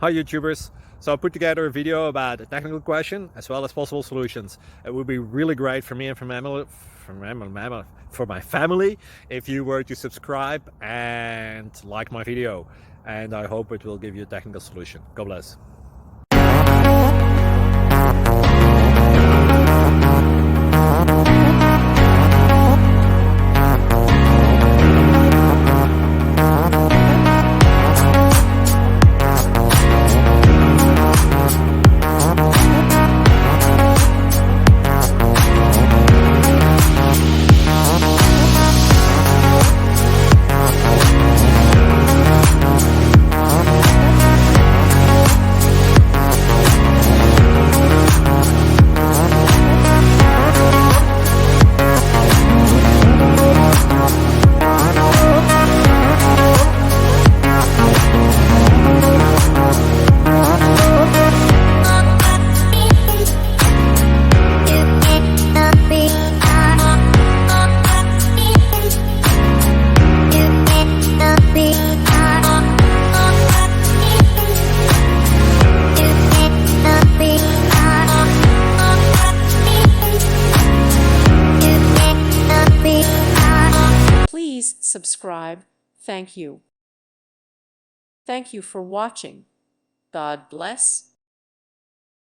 Hi YouTubers! So I put together a video about a technical question as well as possible solutions. It would be really great for me and for my family if you were to subscribe and like my video. And I hope it will give you a technical solution. God bless. Please subscribe. Thank you. Thank you for watching. God bless.